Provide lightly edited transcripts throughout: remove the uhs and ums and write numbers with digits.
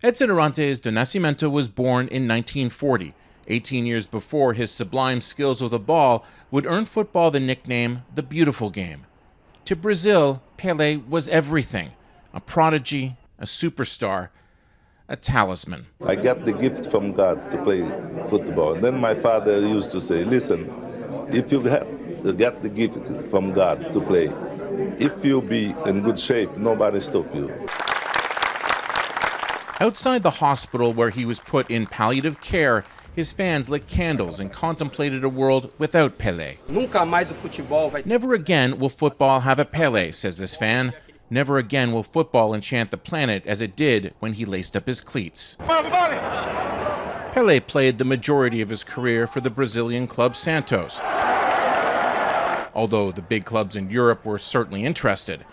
Edson Arantes do Nascimento was born in 1940, 18 years before his sublime skills with the ball would earn football the nickname the beautiful game. To Brazil, Pelé was everything: a prodigy, a superstar, a talisman. I got the gift from God to play football. And then my father used to say, listen, if you get the gift from God to play, if you be in good shape, nobody stop you. Outside the hospital where he was put in palliative care, his fans lit candles and contemplated a world without Pelé. Never again will football have a Pelé, says this fan. Never again will football enchant the planet as it did when he laced up his cleats. Pelé played the majority of his career for the Brazilian club Santos, although the big clubs in Europe were certainly interested.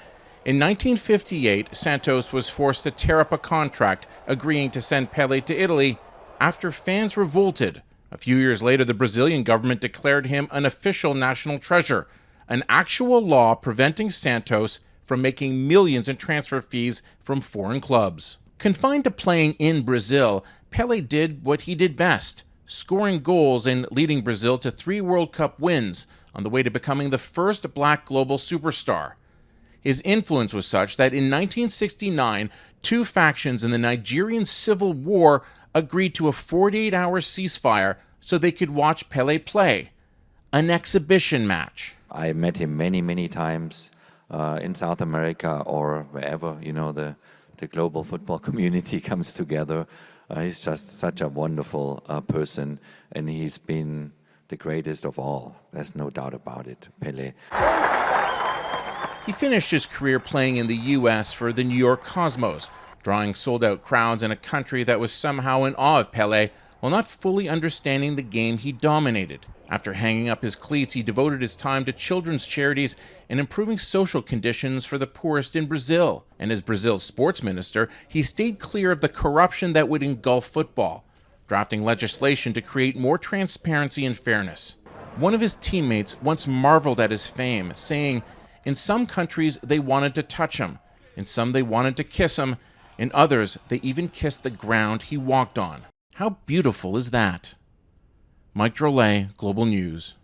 In 1958, Santos was forced to tear up a contract agreeing to send Pelé to Italy after fans revolted. A few years later, the Brazilian government declared him an official national treasure, an actual law preventing Santos from making millions in transfer fees from foreign clubs. Confined to playing in Brazil, Pelé did what he did best, scoring goals and leading Brazil to 3 World Cup wins on the way to becoming the first black global superstar. His influence was such that in 1969, 2 factions in the Nigerian Civil War agreed to a 48-hour ceasefire so they could watch Pelé play. An exhibition match. I met him many times in South America or wherever, the global football community comes together. He's just such a wonderful person, and he's been the greatest of all. There's no doubt about it, Pelé. He finished his career playing in the U.S. for the New York Cosmos, drawing sold-out crowds in a country that was somehow in awe of Pelé while not fully understanding the game he dominated. After hanging up his cleats, he devoted his time to children's charities and improving social conditions for the poorest in Brazil. And as Brazil's sports minister, he stayed clear of the corruption that would engulf football, drafting legislation to create more transparency and fairness. One of his teammates once marveled at his fame, saying, "In some countries they wanted to touch him, in some they wanted to kiss him, in others they even kissed the ground he walked on." How beautiful is that? Mike Drolet, Global News.